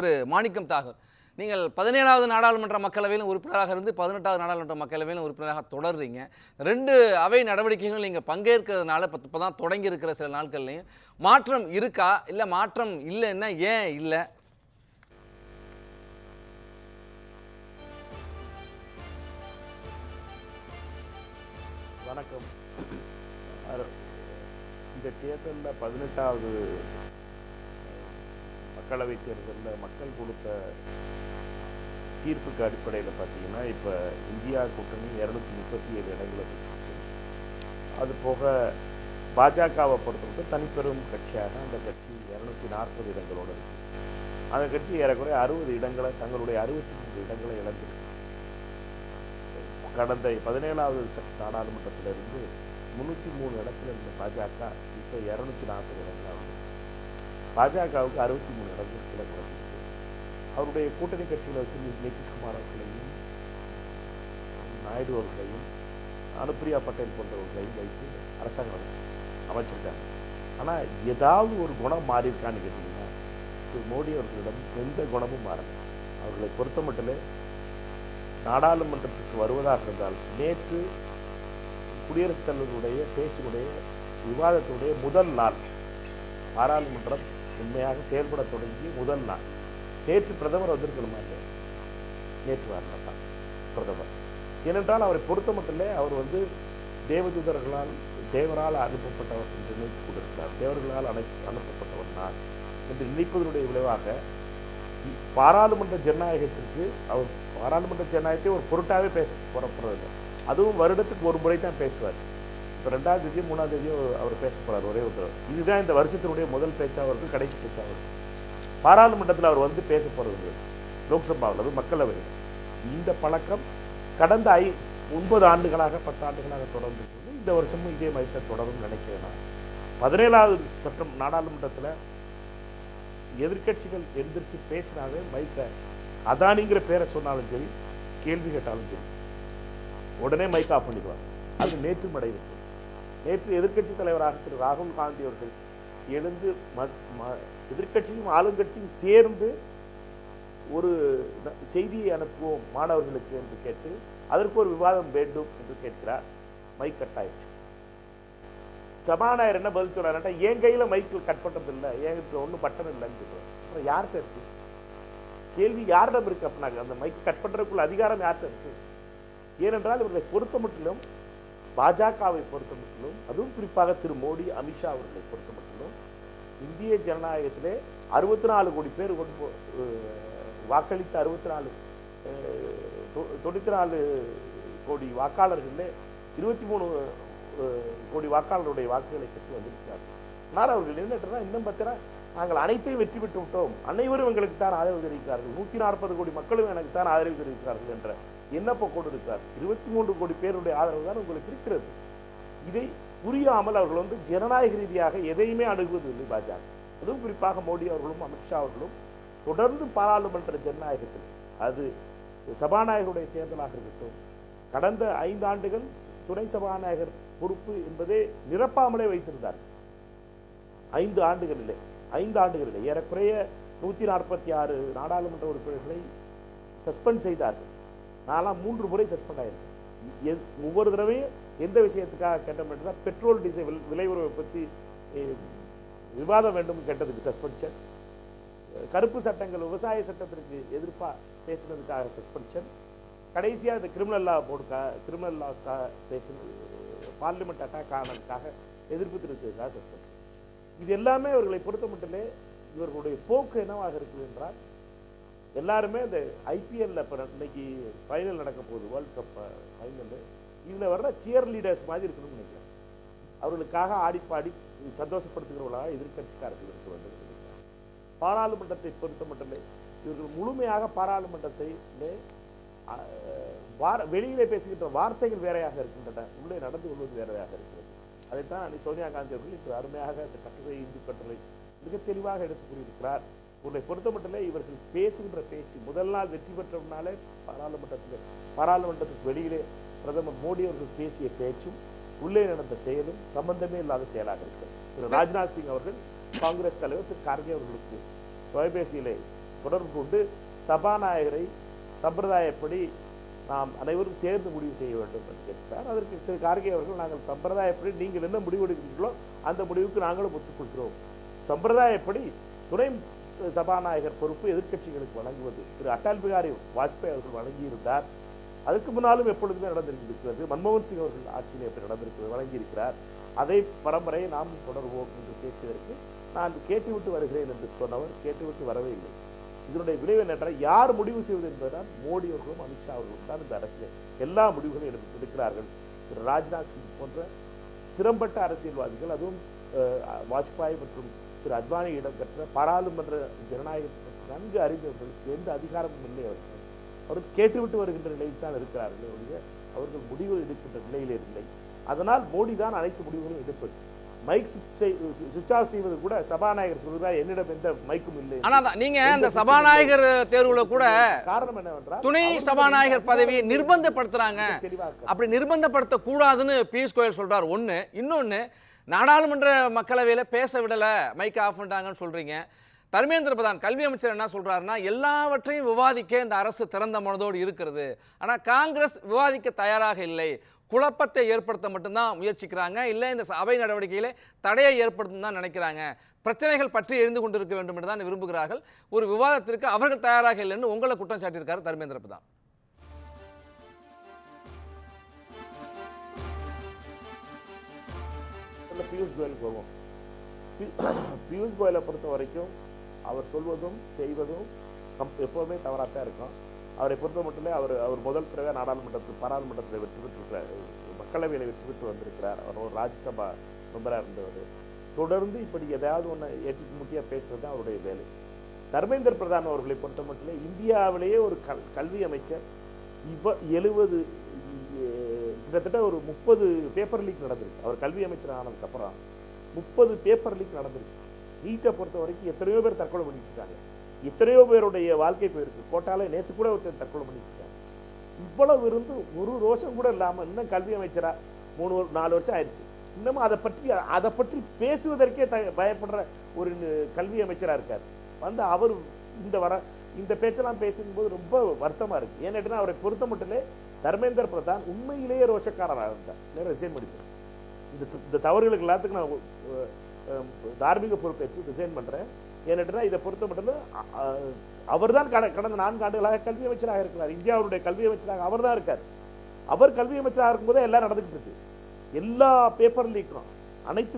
திரு மாணிக்கம் தாகூர், நீங்கள் 17வது நாடாளுமன்ற மக்களவையிலும் உறுப்பினராக இருந்து 18வது நாடாளுமன்ற மக்களவையிலும் உறுப்பினராக தொடர்றீங்க. 2 அவை நடவடிக்கைகள் நீங்கள் பங்கேற்கிறதுனால இப்போ தான் தொடங்கி இருக்கிற சில நாட்கள்லையும் மாற்றம் இருக்கா? இல்லை மாற்றம் இல்லைன்னா ஏன் இல்லை? வணக்கம். இந்த தேர்தலில் 18வது மக்களவைத் தேர்தலில் மக்கள் கொடுத்த தீர்ப்புக்கு அடிப்படையில் பார்த்தீங்கன்னா, இப்போ இந்தியா கூட்டணி 237 இடங்களை பெற்றுச்சு. அது போக பாஜகவை பொறுத்தவரைக்கும் தனிப்பெரும் கட்சியாக அந்த கட்சி 240 இடங்களோடு இருக்குது. அந்த கட்சி ஏறக்குறைய 60 இடங்களை, தங்களுடைய 63 இடங்களை இழந்திருக்கு. கடந்த 17வது நாடாளுமன்றத்திலிருந்து 303 இடத்துல இருந்த பாஜக இப்போ 240 இடங்களாக வந்து பாஜகவுக்கு 63 இடங்கள் கீழே குறைஞ்சிருக்கு. அவருடைய கூட்டணி கட்சிகளை வச்சு நிதிஷ்குமார் அவர்களையும் நாயுடு அவர்களையும் அனுப்பிரியா பட்டேல் போன்றவர்களையும் வைத்து அரசாங்கம் அமைச்சிருக்காங்க. ஆனால் ஏதாவது ஒரு குணம் மாறி இருக்கான்னு கேட்டிங்கன்னா, மோடி அவர்களிடம் எந்த குணமும் மாறலை. அவர்களை பொறுத்த மட்டுமே நாடாளுமன்றத்துக்கு வருவதாக இருந்தால், நேற்று குடியரசுத் தலைவருடைய பேச்சினுடைய விவாதத்துடைய முதல் நாள், பாராளுமன்றம் உண்மையாக செயல்பட தொடங்கி முதல் நாள், நேற்று பிரதமர் வந்திருக்கணுமா இல்லை? நேற்று வரலாம் பிரதமர். ஏனென்றால் அவரை பொறுத்த மட்டுமே அவர் வந்து தேவரால் அனுப்பப்பட்டவர் என்று நினைத்து கொண்டிருக்கிறார். தேவர்களால் அனுப்பப்பட்டவர் நான் என்று நினைப்பதனுடைய விளைவாக பாராளுமன்ற ஜனநாயகத்திற்கு அவர் பாராளுமன்ற ஜனநாயகத்தை ஒரு பொருட்டாகவே பேச புறப்படுறதில்லை. அதுவும் வருடத்துக்கு ஒரு முறை தான் பேசுவார். இப்போ 2ஆம் தேதியோ 3ஆம் தேதியோ அவர் பேச போகிறார் ஒரே ஒரு. இதுதான் இந்த வருஷத்தினுடைய முதல் பேச்சாக இருக்குது, கடைசி பேச்சாக இருக்குது. பாராளுமன்றத்தில் அவர் வந்து பேச போகிறது லோக்சபாவில், அது மக்களவையில். இந்த பழக்கம் கடந்த 9 ஆண்டுகளாக 10 ஆண்டுகளாக தொடர்ந்து இந்த வருஷமும் இதே மாதிரி தொடரும் நினைக்கிறேன். 17வது நாடாளுமன்றத்தில் எதிர்கட்சிகள் எந்திரிச்சு பேசினாவே மைக்கை அதானிங்கிற பேரை சொன்னாலும் சரி, கேள்வி கேட்டாலும் சரி, உடனே மைக் ஆஃப் பண்ணிடுவாங்க. அது நேற்று நடைபெற்றது. நேற்று எதிர்கட்சி தலைவராக திரு ராகுல் காந்தி அவர்கள் எழுந்து எதிர்கட்சியும் ஆளுங்கட்சியும் சேர்ந்து ஒரு செய்தியை அனுப்புவோம் மாணவர்களுக்கு என்று கேட்டு அதற்கு ஒரு விவாதம் வேண்டும் என்று கேட்கிறார். மைக் கட் ஆயிடுச்சு. சபாநாயகர் என்ன பதில் சொல்றாருன்னா, என் கையில் மைக்கில் கட் பண்ணுறது இல்லை, என்கிட்ட ஒன்றும் பட்டன் இல்லைன்னு சொல்றாரு. அப்புறம் யார்கிட்ட இருக்கு கேள்வி? யாரிடம் இருக்கு? அப்படின்னாங்க அந்த மைக் கட் பண்ணுறதுக்குள்ள அதிகாரம் யார்கிட்ட இருக்கு? ஏனென்றால் இவர்களை பொறுத்த மட்டிலும், பாஜகவை பொறுத்த மட்டிலும், அதுவும் குறிப்பாக திரு மோடி அமித்ஷா அவர்களை பொறுத்த மட்டிலும், இந்திய ஜனநாயகத்திலே 64 கோடி பேர் வாக்களித்த 94 கோடி வாக்காளர்களே 23 கோடி வாக்காளருடைய வாக்குகளை பெற்று வந்திருக்கிறார்கள். ஆனால் அவர்கள் என்ன இன்னும் பார்த்தீங்கன்னா, நாங்கள் அனைத்தையும் வெற்றி பெற்று விட்டோம், அனைவரும் எங்களுக்கு தான் ஆதரவு தெரிவிக்கிறார்கள், 140 கோடி மக்களும் எனக்கு தான் ஆதரவு தெரிவிக்கிறார்கள் என்ற எண்ணப்போக்கோடு இருக்கிறார். 23 கோடி பேருடைய ஆதரவு தான் உங்களுக்கு இருக்கிறது. இதை புரியாமல் அவர்கள் வந்து ஜனநாயக ரீதியாக எதையுமே அணுகுவதில்லை பாஜக. அதுவும் குறிப்பாக மோடி அவர்களும் அமித்ஷா அவர்களும் தொடர்ந்து பாராளுமன்ற ஜனநாயகத்தில், அது சபாநாயகருடைய தேர்தலாக இருக்கட்டும், கடந்த 5 ஆண்டுகள் துணை சபாநாயகர் பொறுப்பு என்பதே நிரப்பாமலே வைத்திருந்தார். 5 ஆண்டுகளிலே ஏறக்குறைய 146 நாடாளுமன்ற உறுப்பினர்களை சஸ்பெண்ட் செய்தார்கள். நான்லாம் 3 முறை சஸ்பெண்ட் ஆயிருக்கேன். ஒவ்வொரு தடவையும் எந்த விஷயத்துக்காக கேட்டோம் என்றால், பெட்ரோல் டீசல் விலை உறவை பற்றி விவாதம் வேண்டும் கேட்டதுக்கு சஸ்பென்ஷன், கருப்பு சட்டங்கள் விவசாய சட்டத்திற்கு எதிர்ப்பாக பேசினதுக்காக சஸ்பென்ஷன், கடைசியாக இந்த கிரிமினல் லாஸ்க்காக பேசினது, பார்லிமெண்ட் அட்டாக் ஆனதுக்காக எதிர்ப்பு தெரிவித்ததுக்காக சஸ்பென்ஷன். இது எல்லாமே அவர்களை பொறுத்த மட்டுமே இவர்களுடைய போக்கு என்னவாக இருக்குது என்றால், எல்லாருமே இந்த ஐபிஎல்ல இப்போ இன்னைக்கு ஃபைனல் நடக்க போகுது, வேர்ல்ட் கப் ஃபைனல், இதில் வர்ற சியர் லீடர்ஸ் மாதிரி இருக்கணும்னு நினைக்கிறேன். அவர்களுக்காக ஆடிப்பாடி சந்தோஷப்படுத்துகிறவர்களாக எதிர்கட்சிக்காரர்கள் இருக்க வேண்டும். பாராளுமன்றத்தை பொறுத்த மட்டுமே இவர்கள் முழுமையாக பாராளுமன்றத்திலே வெளியிலே பேசுகின்ற வார்த்தைகள் வேறையாக இருக்கின்றன, உள்ளே நடந்து கொள்வது வேறையாக இருக்கிறது. அதைத்தான் சோனியா காந்தி அவர்கள் இன்று அருமையாக அந்த கட்டுரை, இந்து கட்டுரை மிக தெளிவாக எடுத்து கூறியிருக்கிறார். உங்களை பொறுத்த மட்டுமே இவர்கள் பேசுகின்ற பேச்சு, முதல் நாள் வெற்றி பெற்றவனாலே பாராளுமன்றத்துக்கு வெளியிலே பிரதமர் மோடி அவர்கள் பேசிய பேச்சும் உள்ளே நடந்த செயலும் சம்பந்தமே இல்லாத செயலாக இருக்கிறது. திரு ராஜ்நாத் சிங் அவர்கள் காங்கிரஸ் தலைவர் திரு கார்கே அவர்களுக்கு தொலைபேசியிலே தொடர்பு கொண்டு சபாநாயகரை சம்பிரதாயப்படி நாம் அனைவரும் சேர்ந்து முடிவு செய்ய வேண்டும் என்று கேட்கிறார். அதற்கு திரு கார்கே அவர்கள், நாங்கள் சம்பிரதாயப்படி நீங்கள் என்ன முடிவு எடுக்கிறீர்களோ அந்த முடிவுக்கு நாங்களும் ஒத்துக்கொள்கிறோம். சம்பிரதாயப்படி துணை சபாநாயகர் பொறுப்பு எதிர்க்கட்சிகளுக்கு வழங்குவது திரு அடல் பிகாரி வாஜ்பாய் அவர்கள் வழங்கியிருந்தார். அதுக்கு முன்னாலும் எப்பொழுதுமே நடந்திருக்கிறது. மன்மோகன் சிங் அவர்கள் ஆட்சியில் எப்படி நடந்திருக்கிறது வழங்கியிருக்கிறார். அதை பரம்பரையை நாம் தொடர்வோம் என்று பேசியதற்கு நான் கேட்டுவிட்டு வருகிறேன் என்று சொன்னவர் கேட்டுவிட்டு வரவே இல்லை. இதனுடைய விளைவு என்னென்றால் யார் முடிவு செய்வது என்பதுதான் மோடி அவர்களும் அமித்ஷா அவர்களும் தான் இந்த அரசியல் எல்லா முடிவுகளையும் எடுக்கிறார்கள். திரு ராஜ்நாத் சிங் போன்ற திறம்பட்ட அரசியல்வாதிகள், அதுவும் வாஜ்பாய் மற்றும் திரு அத்வானி இடம்பெற்ற பாராளுமன்ற ஜனநாயகத்தை நன்கு அறிந்தவர்களுக்கு எந்த அதிகாரமும் இல்லை. அவர்கள் கேட்டுவிட்டு வருகின்ற நிலையில் தான் இருக்கிறார்கள் ஒழிய அவர்கள் முடிவு எடுக்கின்ற நிலையிலே இல்லை. அதனால் மோடி தான் அனைத்து முடிவுகளும் எடுப்பது. மைக் சுவிட்ச் ஆஃப் செய்வது கூட சபாநாயகர் சொல்கிறார், என்னிடம் எந்த மைக்கும் இல்லை. ஆனா நீங்க அந்த சபாநாயகர் தேர்வுல கூட காரணம் என்னவென்றால் துணை சபாநாயகர் பதவியை நிர்பந்தப்படுத்துறாங்க. அப்படி நிர்பந்தப்படுத்த கூடாதுன்னு பியூஷ் கோயல் சொல்றார் ஒண்ணு. இன்னொன்னு, நாடாளுமன்ற மக்களவையில பேச விடல, மைக் ஆஃப் பண்ணிட்டாங்கன்னு சொல்றீங்க. தர்மேந்திர பிரதான் கல்வி அமைச்சர் என்ன சொல்றாருன்னா, எல்லாவற்றையும் விவாதிக்க இந்த அரசு திறந்த மனதோடு இருக்கிறது, ஆனா காங்கிரஸ் விவாதிக்க தயாராக இல்லை, குழப்பத்தை ஏற்படுத்த மட்டும்தான் முயற்சிக்கிறாங்க, இல்லை இந்த அவை நடவடிக்கையிலே தடையை ஏற்படுத்தும் தான் நினைக்கிறாங்க, பிரச்சனைகள் பற்றி எரிந்து கொண்டிருக்க வேண்டும் என்று தான் விரும்புகிறார்கள், ஒரு விவாதத்திற்கு அவர்கள் தயாராக இல்லைன்னு உங்களை குற்றம் சாட்டியிருக்காரு தர்மேந்திர பிரதான். பியூஷ் கோயலுக்கு வருவோம். பியூஷ் கோயலை பொறுத்த வரைக்கும் அவர் சொல்வதும் செய்வதும் எப்போதுமே தவறாகத்தான் இருக்கும். அவரை பொறுத்த மட்டுமே அவர் முதல் தடவை பாராளுமன்றத்தில் வெற்றி பெற்றிருக்கிறார், மக்களவையில் வெற்றி பெற்று வந்திருக்கிறார். அவர் ஒரு ராஜ்யசபா மெம்பராக இருந்தவர். தொடர்ந்து இப்படி ஏதாவது ஒன்று ஏற்றி முக்கியாக பேசுறது தான் அவருடைய வேலை. தர்மேந்திர பிரதான் அவர்களை பொறுத்த மட்டுமே இந்தியாவிலேயே ஒரு கல்வி அமைச்சர் 70 கிட்டத்தட்ட ஒரு 30 பேப்பர் லீக் நடந்திருக்கு. அவர் கல்வி அமைச்சர் ஆனதுக்கப்புறம் 30 பேப்பர் லீக் நடந்திருக்கு. நீட்டை பொறுத்த வரைக்கும் எத்தனையோ பேர் தற்கொலை பண்ணிட்டு இருக்காங்க, எத்தனையோ பேருடைய வாழ்க்கை போயிருக்கு. கோட்டால நேற்று கூட ஒருத்தர் தற்கொலை பண்ணிட்டு இருக்காங்க. இவ்வளவு இருந்து ஒரு ரோஷம் கூட இல்லாமல் இன்னும் கல்வி அமைச்சரா 3-4 வருஷம் ஆயிடுச்சு. இன்னமும் அதை பற்றி பேசுவதற்கே பயப்படுற ஒரு கல்வி அமைச்சராக இருக்கார். அவர் இந்த பேச்செல்லாம் பேசும்போது ரொம்ப வருத்தமாக இருக்குது. ஏன்னா அவரை பொறுத்த மட்டுமே தர்மேந்திர பிரதான் உண்மையிலேயே ரோஷக்காரராக இருந்தார். ரிசைன் பண்ணிட்டார். இந்த தவறுகளுக்கு எல்லாத்துக்கும் நான் தார்மீக பொறுப்பேற்று ரிசைன் பண்ணுறேன். ஏன்னா இதை பொறுத்த மட்டுமே அவர் தான் கடந்த 4 ஆண்டுகளாக கல்வி அமைச்சராக இருக்கிறார். இந்தியாவுடைய கல்வி அமைச்சராக அவர் தான் இருக்கார். அவர் கல்வி அமைச்சராக இருக்கும்போதே எல்லாம் நடந்துக்கிட்டு இருக்கு. எல்லா பேப்பர் லீக்கும், அனைத்து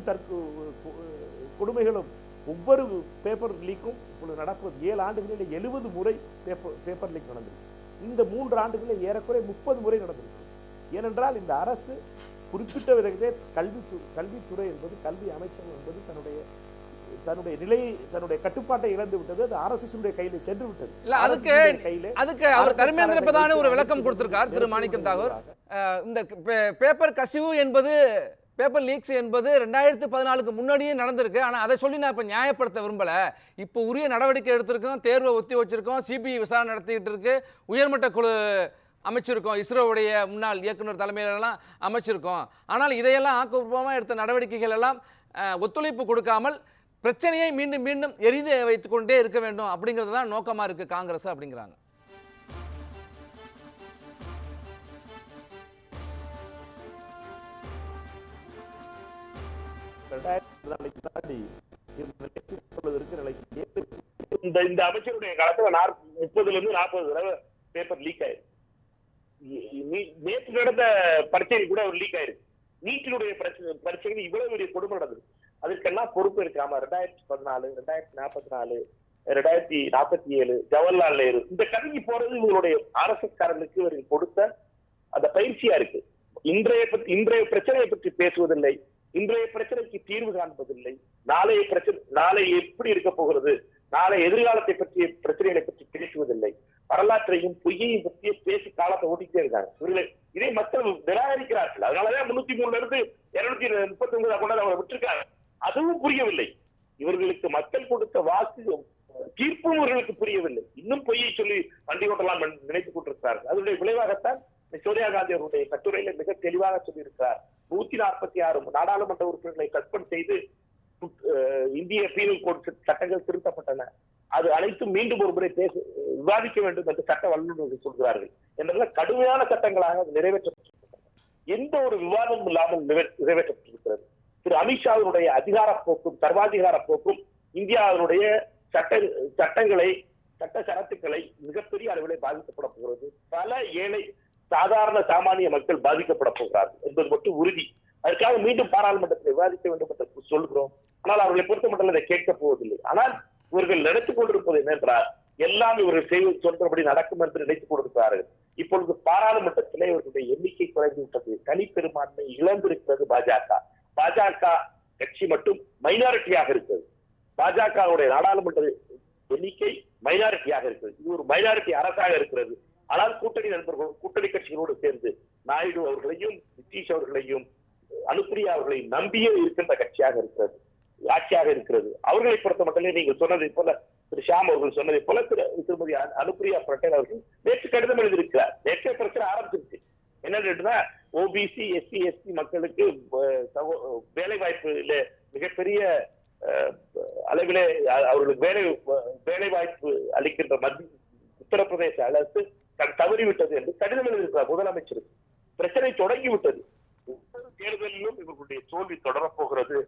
கொடுமைகளும், ஒவ்வொரு பேப்பர் லீக்கும் இப்பொழுது நடப்பது 7 ஆண்டுகளில் 70 முறை பேப்பர் லீக் நடந்திருக்கு. இந்த 3 ஆண்டுகளில் ஏறக்குறைய 30 முறை நடந்திருக்கு. ஏனென்றால் இந்த அரசு குறிப்பிட்ட விதத்திலே கல்வித்துறை என்பது, கல்வி அமைச்சகம் என்பது தன்னுடைய நிலையை, தன்னுடைய கட்டுப்பாட்டை இழந்து விட்டது. அது அரசுடைய கையில் சென்று விட்டது. அதுக்கு அவர் தர்மேந்திர பிரதான் ஒரு விளக்கம் கொடுத்திருக்கார் திரு மாணிக்கம் தாகூர். இந்த பேப்பர் கசிவு என்பது, பேப்பர் லீக்ஸ் என்பது 2014க்கு முன்னாடியே நடந்திருக்கு. ஆனால் அதை சொல்லி நான் இப்போ நியாயப்படுத்த விரும்பல. இப்போ உரிய நடவடிக்கை எடுத்திருக்கோம், தேர்வை ஒத்தி வச்சிருக்கோம், சிபிஐ விசாரணை நடத்திக்கிட்டு இருக்கு, உயர்மட்ட குழு அமைச்சிருக்கோம், இஸ்ரோவுடைய முன்னாள் இயக்குனர் தலைமையிலெல்லாம் அமைச்சிருக்கோம். ஆனால் இதையெல்லாம் ஆக்கப்பூர்வமாக எடுத்த நடவடிக்கைகள் எல்லாம் ஒத்துழைப்பு கொடுக்காமல் பிரச்சனையை மீண்டும் மீண்டும் எரிந்து வைத்துக் கொண்டே இருக்க வேண்டும் அப்படிங்கிறது தான் நோக்கமாக இருக்கு காங்கிரஸ் அப்படிங்கிறாங்க. இந்த அமைச்சருடைய காலத்துல 30-40 தடவை பேப்பர் லீக் ஆயிருக்கு. நேற்று நடந்த பரீட்சை கூட ஒரு லீக் ஆயிருக்கு. நீட்டினுடைய பரீட்சைகள் இவ்வளவு பெரிய கொடுமை நடந்தது. அதுக்கெல்லாம் பொறுப்பு இருக்காம 2014, 2044, 2047 ஜவஹர்லால் நேரு இந்த கல்வி போறது இவங்களுடைய அரசுக்காரர்களுக்கு இவர்கள் கொடுத்த அந்த பயிற்சியா இருக்கு. இன்றைய பிரச்சனையை பற்றி பேசுவதில்லை, இன்றைய பிரச்சனைக்கு தீர்வு காண்பதில்லை, நாளை எப்படி இருக்க போகிறது, நாளை எதிர்காலத்தை பற்றிய பிரச்சனைகளை பற்றி பேசுவதில்லை, வரலாற்றையும் பொய்யையும் பற்றிய பேசி காலத்தை ஓட்டிக்கிட்டே இருக்காங்க. இவர்கள் இதை மக்கள் நிராகரிக்கிறார்கள். அதனாலதான் 303 இருந்து 239 கொண்டாந்து அவங்களை விட்டுருக்காங்க. அதுவும் புரியவில்லை. இவர்களுக்கு மக்கள் கொடுத்த வாக்கு தீர்ப்பும் இவர்களுக்கு புரியவில்லை. இன்னும் பொய்யை சொல்லி வண்டி ஓட்டலாம் நினைத்துக் கொண்டிருக்கிறார்கள். அதனுடைய விளைவாகத்தான் சோனியா காந்தி அவருடைய கட்டுரையில மிக தெளிவாக சொல்லியிருக்கிறார். 146 நாடாளுமன்ற உறுப்பினர்களை சஸ்பெண்ட் செய்து இந்திய பீனல் கோட் சட்டங்கள் திருத்தப்பட்டன. அது அனைத்தும் மீண்டும் ஒரு முறை விவாதிக்க வேண்டும் என்று சட்ட வல்லுநர்கள் சொல்கிறார்கள். என்றால் கடுமையான சட்டங்களாக நிறைவேற்றப்பட்டிருக்கிறது. எந்த ஒரு விவாதமும் இல்லாமல் நிறைவேற்றப்பட்டிருக்கிறது. திரு அமித்ஷாவினுடைய அதிகார போக்கும் சர்வாதிகார போக்கும் இந்தியாவினுடைய சட்டங்களை சட்ட சரத்துக்களை மிகப்பெரிய அளவில் பாதிக்கப்பட போகிறது. பல ஏழை சாதாரண சாமானிய மக்கள் பாதிக்கப்பட போகிறார்கள் என்பது மட்டும் உறுதி. அதற்காக மீண்டும் பாராளுமன்றத்தில் விவாதிக்க வேண்டும் என்று சொல்கிறோம். ஆனால் அவர்களை பொறுத்த மட்டும் அதை கேட்கப் போவதில்லை. ஆனால் இவர்கள் நினைத்துக் கொண்டிருப்பது என்னென்றால் எல்லாம் இவர்கள் செய்வது சொல்றபடி நடக்கும் என்று நினைத்துக் கொண்டிருக்கிறார்கள். இப்பொழுது பாராளுமன்றத்திலே இவர்களுடைய எண்ணிக்கை குறைந்து விட்டது. தனிப்பெரும்பான்மை இழந்திருக்கிறது பாஜக. பாஜக கட்சி மட்டும் மைனாரிட்டியாக இருக்கிறது. பாஜகவுடைய நாடாளுமன்ற எண்ணிக்கை மைனாரிட்டியாக இருக்கிறது. இது ஒரு மைனாரிட்டி அரசாக இருக்கிறது. ஆனால் கூட்டணி நண்பர்கள் கூட்டணி கட்சிகளோடு சேர்ந்து நாயுடு அவர்களையும் நிதிஷ் அவர்களையும் அனுப்பிரியா அவர்களையும் நம்பியே இருக்கின்ற கட்சியாக இருக்கிறது, ஆட்சியாக இருக்கிறது. அவர்களை பொறுத்த மட்டுமே நீங்கள் சொன்னதை போல திரு ஷாம் அவர்கள் சொன்னதை போல திருமதி அனுப்பிரியா பட்டேல் அவர்கள் நேற்று கடிதம் எழுதியிருக்கிறார். நேற்றைய பிரச்சனை ஆரம்பிச்சிருச்சு. என்னன்னா ஓபிசி எஸ்சி எஸ்டி மக்களுக்கு வேலை வாய்ப்புல மிகப்பெரிய அளவிலே அவர்களுக்கு வேலை வாய்ப்பு அளிக்கின்ற மத்திய உத்தரப்பிரதேச அரசு தவறிவிட்டது என்று கடிதம் எழுதியிருக்கிறார் முதலமைச்சருக்கு. பிரச்சனை தொடங்கிவிட்டது. ஒவ்வொரு தேர்தலிலும் இவர்களுடைய தோல்வி தொடரப் போகிறது.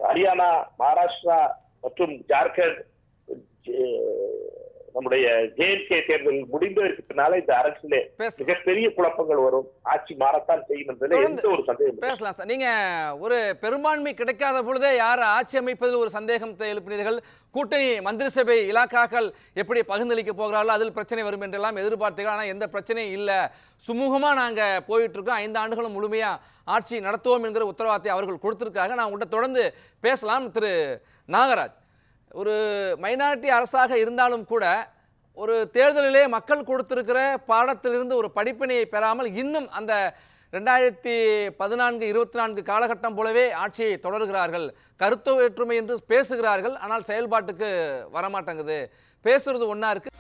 ஹரியானா, மகாராஷ்டிரா மற்றும் ஜார்க்கண்ட், நம்முடைய ஜேஎன்கே தேர்தல் முடிந்ததற்கு பின்னால இந்த அரசிலே மிகப்பெரிய குழப்பங்கள் வரும். ஆட்சி மாறத்தான் செய்யும் என்பதில் எந்த ஒரு சந்தேகம் பேசலாம் சார். நீங்க ஒரு பெரும்பான்மை கிடைக்காத பொழுதே யார் ஆட்சி அமைப்பதில் ஒரு சந்தேகத்தை எழுப்பினீர்கள். கூட்டணி மந்திரி சபை இலாக்காக்கள் எப்படி பகிர்ந்தளிக்க போகிறார்களோ அதில் பிரச்சனை வரும் என்றெல்லாம் எதிர்பார்த்தீர்கள். ஆனால் எந்த பிரச்சனையும் இல்லை, சுமூகமாக நாங்கள் போயிட்டு இருக்கோம், 5 ஆண்டுகளும் முழுமையாக ஆட்சி நடத்துவோம் என்கிற உத்தரவாதத்தை அவர்கள் கொடுத்திருக்காங்க. நான் உங்கள்கிட்ட தொடர்ந்து பேசலாம். திரு நாகராஜ், ஒரு மைனாரிட்டி அரசாக இருந்தாலும் கூட ஒரு தேர்தலிலே மக்கள் கொடுத்திருக்கிற பாடத்திலிருந்து ஒரு படிப்பினையை பெறாமல் இன்னும் அந்த 2014-24 காலகட்டம் போலவே ஆட்சியை தொடர்கிறார்கள். கருத்து வேற்றுமை என்று பேசுகிறார்கள், ஆனால் செயல்பாட்டுக்கு வரமாட்டேங்குது. பேசுறது ஒன்றா இருக்கு.